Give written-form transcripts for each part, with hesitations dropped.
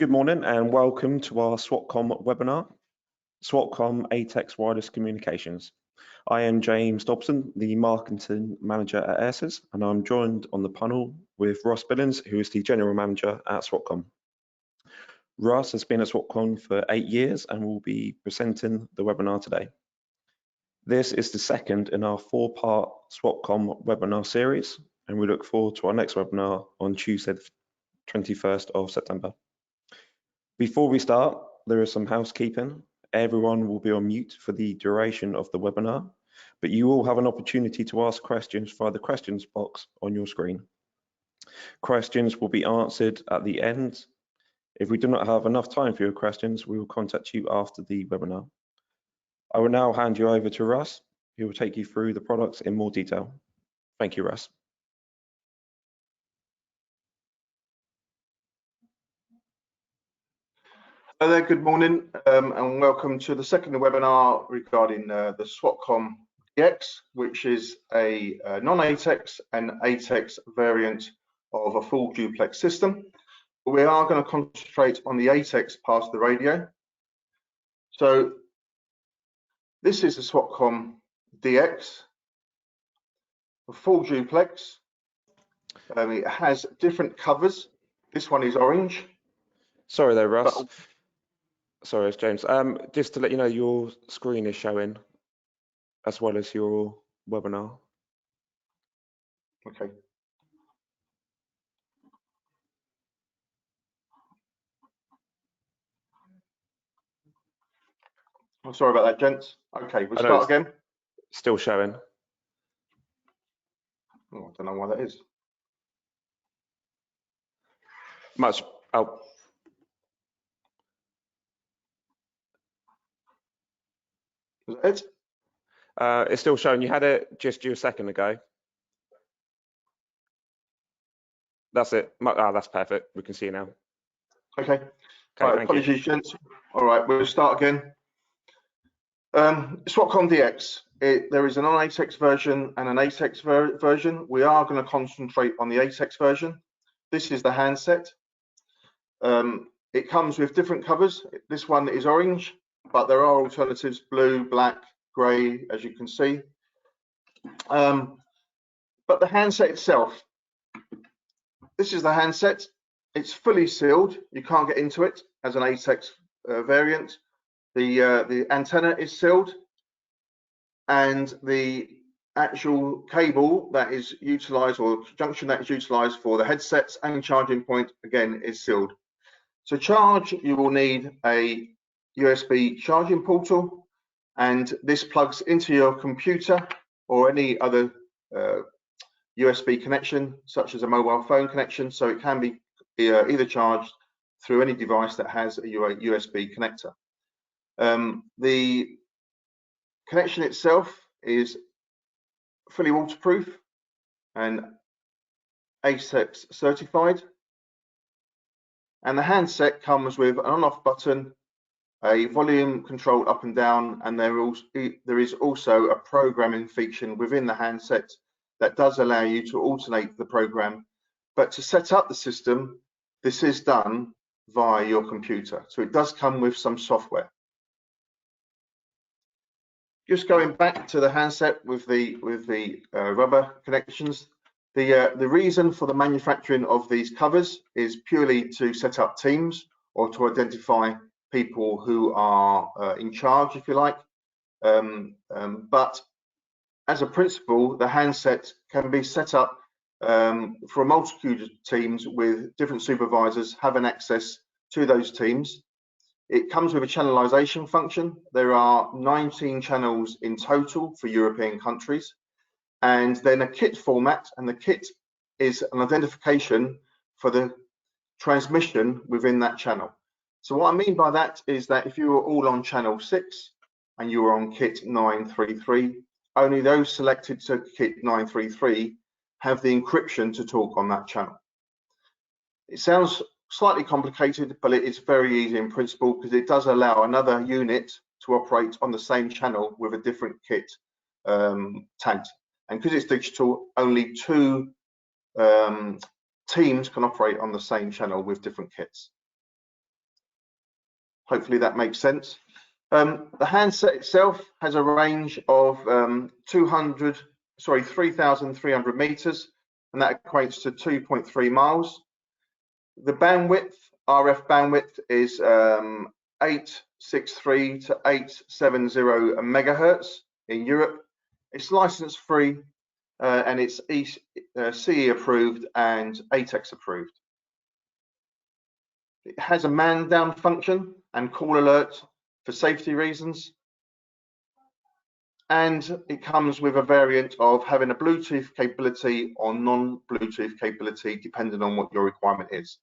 Good morning and welcome to our SWATCOM webinar, SWATCOM ATEX Wireless Communications. I am James Dobson, the Marketing Manager at AirSys, and I'm joined on the panel with Russel Billings, who is the General Manager at SWATCOM. Russ has been at SWATCOM for 8 years and will be presenting the webinar today. This is the second in our 4-part SWATCOM webinar series, and we look forward to our next webinar on Tuesday, 21st of September. Before we start, there is some housekeeping. Everyone will be on mute for the duration of the webinar, but you will have an opportunity to ask questions via the questions box on your screen. Questions will be answered at the end. If we do not have enough time for your questions, we will contact you after the webinar. I will now hand you over to Russ, who will take you through the products in more detail. Thank you, Russ. Hello there, good morning, and welcome to the second webinar regarding the SWATCOM DX, which is a non-ATEX and ATEX variant of a full duplex system. We are going to concentrate on the ATEX part of the radio. So this is the SWATCOM DX, a full duplex. It has different covers. This one is orange. Sorry there, Russ. Sorry, it's James. Just to let you know, your screen is showing as well as your webinar. Okay. I'm sorry about that, gents. Okay, we'll start again. Still showing. Oh, I don't know why that is. Is that it? It's still showing. You had it just a second ago. That's it. That's perfect. We can see you now. Okay. All right, apologies, gents. All right, we'll start again. SWATCOM DX. There is a non-ATEX version and an ATEX version. We are going to concentrate on the ATEX version. This is the handset. It comes with different covers. This one is orange, but there are alternatives: blue, black, grey, as you can see. But the handset itself, this is the handset. It's fully sealed. You can't get into it as an ATEX variant. The antenna is sealed, and the actual cable that is utilised, or junction that is utilised for the headsets and charging point, again, is sealed. To charge, you will need a USB charging portal, and this plugs into your computer or any other USB connection, such as a mobile phone connection, so it can be either charged through any device that has a USB connector. The connection itself is fully waterproof and ATEX certified, and the handset comes with an on-off button, a volume control up and down, and there is also a programming feature within the handset that does allow you to alternate the program. But to set up the system, this is done via your computer, so it does come with some software. Just going back to the handset with the rubber connections, the reason for the manufacturing of these covers is purely to set up teams or to identify people who are in charge, if you like. But as a principle, the handset can be set up for a multitude of teams with different supervisors having access to those teams. It comes with a channelization function. There are 19 channels in total for European countries, and then a kit format, and the kit is an identification for the transmission within that channel. So what I mean by that is that if you were all on channel 6 and you were on kit 933, only those selected to kit 933 have the encryption to talk on that channel. It sounds slightly complicated, but it is very easy in principle, because it does allow another unit to operate on the same channel with a different kit tagged. And because it's digital, only 2 teams can operate on the same channel with different kits. Hopefully that makes sense. The handset itself has a range of 3,300 meters, and that equates to 2.3 miles. The bandwidth, RF bandwidth, is 863 to 870 megahertz in Europe. It's license free and it's CE approved and ATEX approved. It has a man down function and call alert for safety reasons. And it comes with a variant of having a Bluetooth capability or non-Bluetooth capability, depending on what your requirement is.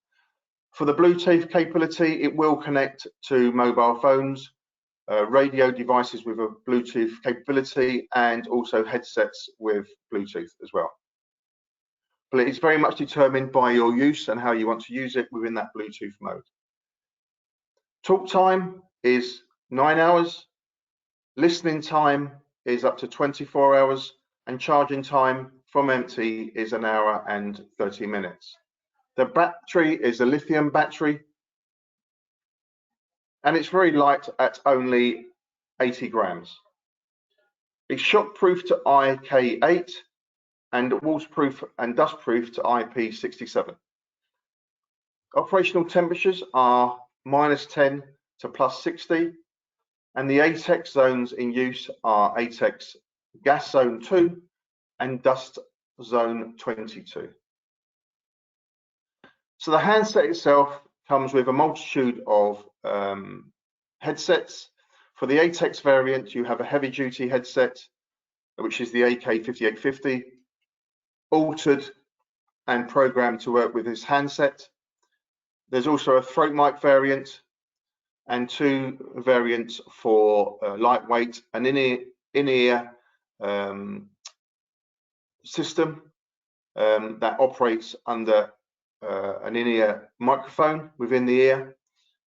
For the Bluetooth capability, it will connect to mobile phones, radio devices with a Bluetooth capability, and also headsets with Bluetooth as well. But it's very much determined by your use and how you want to use it within that Bluetooth mode. Talk time is 9 hours. Listening time is up to 24 hours. And charging time from empty is 1 hour and 30 minutes. The battery is a lithium battery. And it's very light at only 80 grams. It's shockproof to IK8 and waterproof and dustproof to IP67. Operational temperatures are -10 to +60, and the ATEX zones in use are ATEX gas zone 2 and dust zone 22. So the handset itself comes with a multitude of headsets. For the ATEX variant, you have a heavy duty headset, which is the AK5850, altered and programmed to work with this handset. There's also a throat mic variant and 2 variants for lightweight and in-ear system that operates under an in-ear microphone within the ear,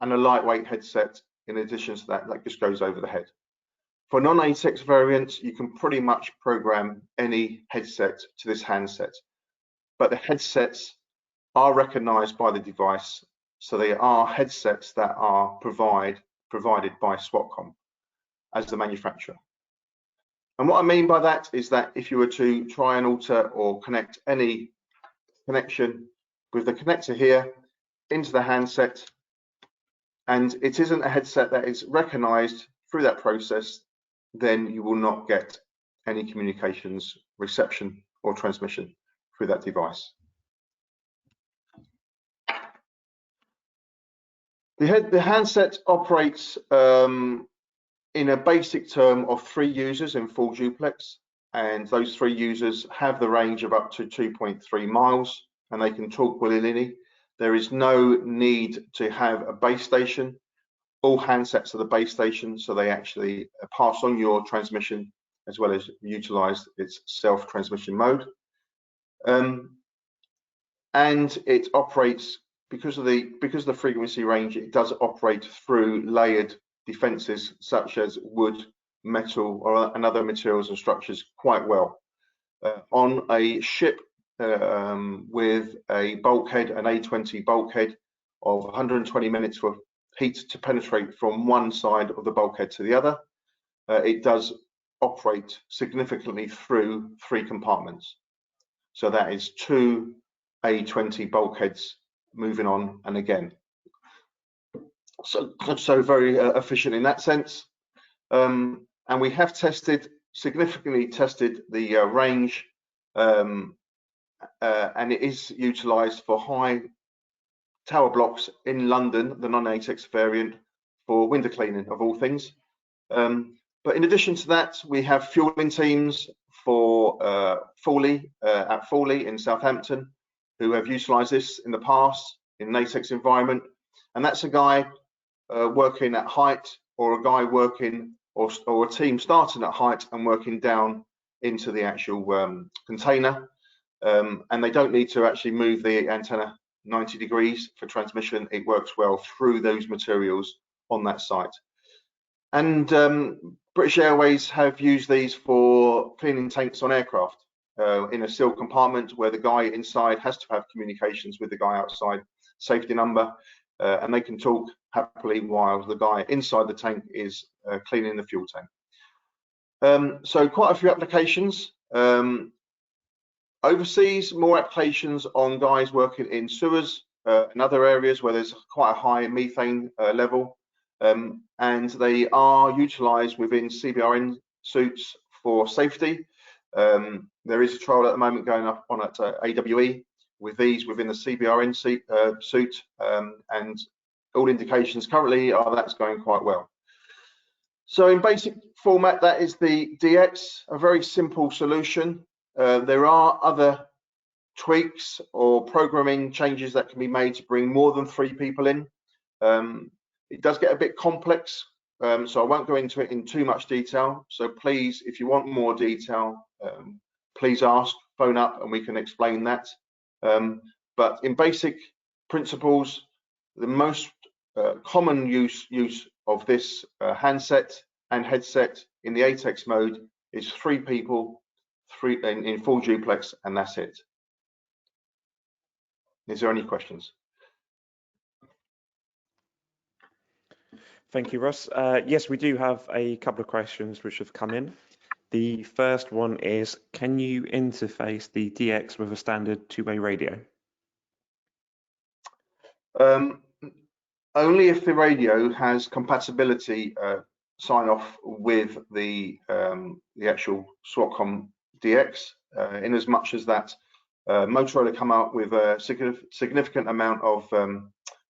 and a lightweight headset in addition to that just goes over the head. For non-ATEX variants, you can pretty much program any headset to this handset, but the headsets are recognized by the device, so they are headsets that are provided by SWATCOM as the manufacturer. And what I mean by that is that if you were to try and alter or connect any connection with the connector here into the handset, and it isn't a headset that is recognized through that process, then you will not get any communications, reception or transmission through that device. The handset operates in a basic term of 3 users in full duplex, and those 3 users have the range of up to 2.3 miles, and they can talk willy-nilly. There is no need to have a base station. All handsets are the base station, so they actually pass on your transmission as well as utilize its self-transmission mode. And it operates, because of the frequency range, it does operate through layered defenses such as wood, metal, and other materials and structures quite well. On a ship with a bulkhead, an A20 bulkhead of 120 minutes for heat to penetrate from one side of the bulkhead to the other, it does operate significantly through 3 compartments. So that is 2 A20 bulkheads moving on and again. So very efficient in that sense. And we have significantly tested the range, and it is utilized for high tower blocks in London, the non-ATEX variant, for window cleaning of all things. But in addition to that, we have fueling teams for Fawley, at Fawley in Southampton, who have utilized this in the past in an ATEX environment. And that's a guy working at height, or a guy working, or a team starting at height and working down into the actual container. And they don't need to actually move the antenna 90 degrees for transmission. It works well through those materials on that site. And British Airways have used these for cleaning tanks on aircraft in a sealed compartment where the guy inside has to have communications with the guy outside, safety number. and they can talk happily while the guy inside the tank is cleaning the fuel tank. So quite a few applications. Overseas, more applications on guys working in sewers and other areas where there's quite a high methane level, and they are utilised within CBRN suits for safety. There is a trial at the moment going up on at AWE with these within the CBRN suit, and all indications currently are that's going quite well. So in basic format, that is the DX, a very simple solution. There are other tweaks or programming changes that can be made to bring more than 3 people in. It does get a bit complex, so I won't go into it in too much detail. So please, if you want more detail, please ask, phone up, and we can explain that. But in basic principles, the most common use of this handset and headset in the ATEX mode is 3 people, in full duplex, and that's it. Is there any questions? Thank you, Russ. Yes, we do have a couple of questions which have come in. The first one is, can you interface the DX with a standard 2-way radio? Only if the radio has compatibility sign off with the actual SWATCOM DX, in as much as that Motorola come out with a significant amount of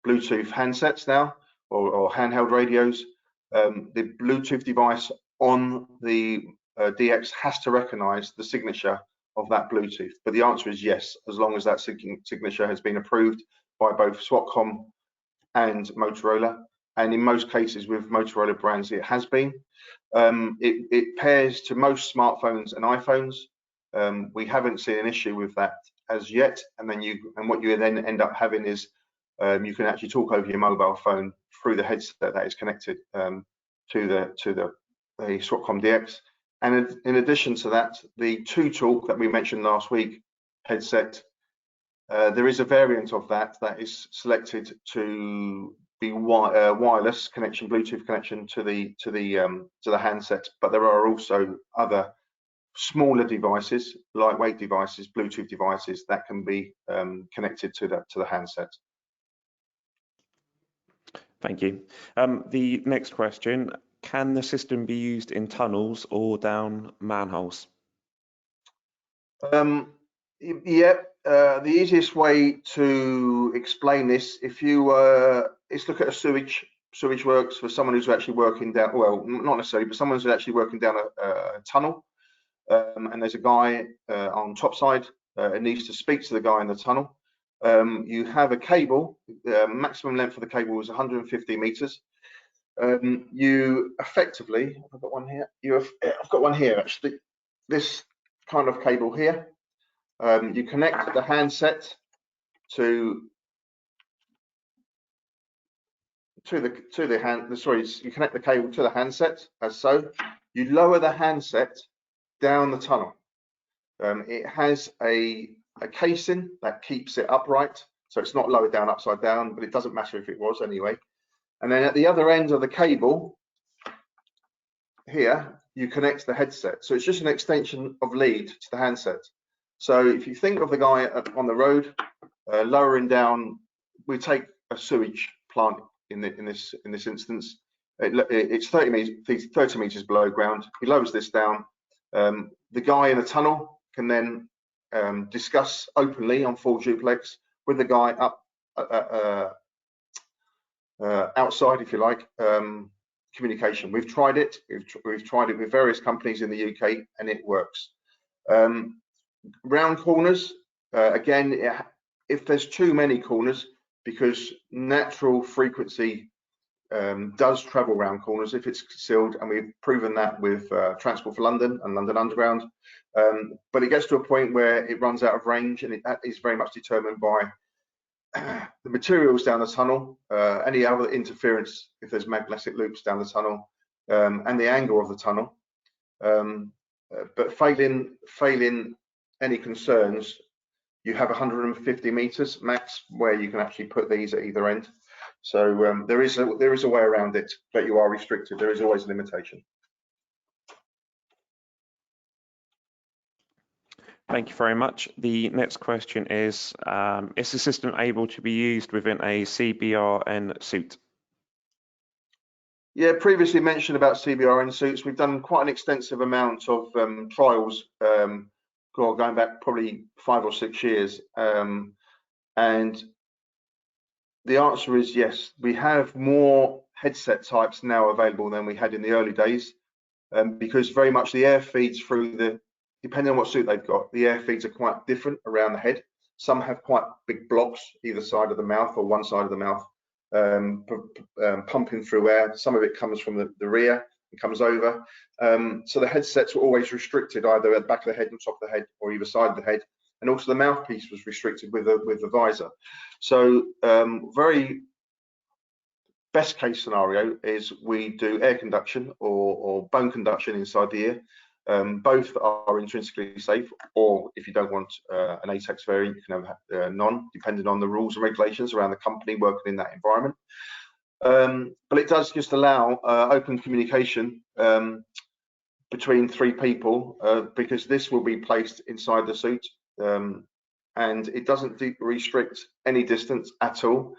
Bluetooth handsets now, or handheld radios. The Bluetooth device on the DX has to recognize the signature of that Bluetooth, but the answer is yes, as long as that signature has been approved by both SWATCOM and Motorola, and in most cases with Motorola brands it has been. It pairs to most smartphones and iPhones. We haven't seen an issue with that as yet, and what you then end up having is you can actually talk over your mobile phone through the headset that is connected to the SWATCOM DX. And in addition to that, the 2Talk that we mentioned last week headset, there is a variant of that is selected to be wireless connection, Bluetooth connection to the handset. But there are also other smaller devices, lightweight devices, Bluetooth devices that can be connected to the handset. Thank you. The next question, can the system be used in tunnels or down manholes? Yeah, the easiest way to explain this, if you is look at a sewage works for someone who's actually working down, well, not necessarily, but someone who's actually working down a tunnel, and there's a guy on top side and needs to speak to the guy in the tunnel. You have a cable, maximum length of the cable is 150 meters. You effectively, I've got one here. I've got one here actually. This kind of cable here. You connect the handset to the hand. Sorry, you connect the cable to the handset as so. You lower the handset down the tunnel. It has a casing that keeps it upright, so it's not lowered down upside down, but it doesn't matter if it was anyway. And then at the other end of the cable here, you connect the headset. So it's just an extension of lead to the handset. So if you think of the guy on the road, lowering down, we take a sewage plant in this instance. It's 30 meters below ground. He lowers this down. The guy in the tunnel can then discuss openly on full duplex with the guy up outside, if you like, communication. We've tried it. We've tried it with various companies in the UK, and it works. Round corners, again, if there's too many corners, because natural frequency does travel round corners if it's sealed, and we've proven that with Transport for London and London Underground. But it gets to a point where it runs out of range, and it is very much determined by the materials down the tunnel, any other interference if there's magnetic loops down the tunnel, and the angle of the tunnel. But failing any concerns, you have 150 meters max where you can actually put these at either end. So there is a way around it, but you are restricted. There is always a limitation. Thank you very much. The next question is the system able to be used within a CBRN suit? Yeah, previously mentioned about CBRN suits. We've done quite an extensive amount of trials, going back probably 5 or 6 years. And the answer is yes. We have more headset types now available than we had in the early days, because very much the air feeds through depending on what suit they've got, the air feeds are quite different around the head. Some have quite big blocks either side of the mouth or one side of the mouth, pumping through air. Some of it comes from the rear and comes over. So the headsets were always restricted either at the back of the head and top of the head or either side of the head. And also the mouthpiece was restricted with the visor. So very best case scenario is we do air conduction or bone conduction inside the ear. Both are intrinsically safe, or if you don't want an ATEX variant, you can have none, depending on the rules and regulations around the company working in that environment. But it does just allow open communication between 3 people, because this will be placed inside the suit, and it doesn't restrict any distance at all.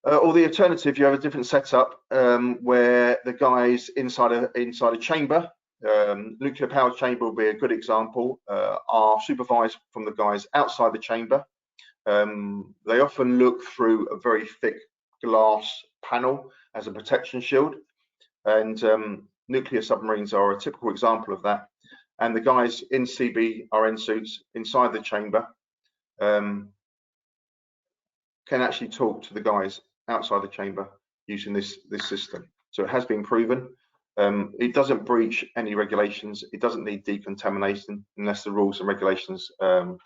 Or the alternative, you have a different setup where the guys inside a chamber, nuclear powered chamber will be a good example, are supervised from the guys outside the chamber. They often look through a very thick glass panel as a protection shield, and nuclear submarines are a typical example of that. And the guys in CBRN suits inside the chamber can actually talk to the guys outside the chamber using this system. So it has been proven. It doesn't breach any regulations. It doesn't need decontamination unless the rules and regulations. But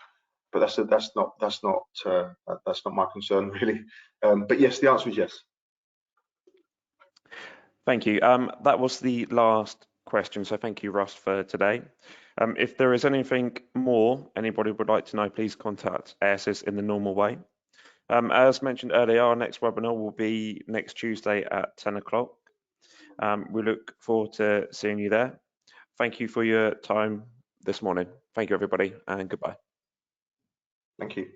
that's not my concern really. But yes, the answer is yes. Thank you. That was the last question. So thank you, Russ, for today. If there is anything more anybody would like to know, please contact AirSys in the normal way. As mentioned earlier, our next webinar will be next Tuesday at 10 o'clock. We look forward to seeing you there. Thank you for your time this morning. Thank you, everybody, and goodbye. Thank you.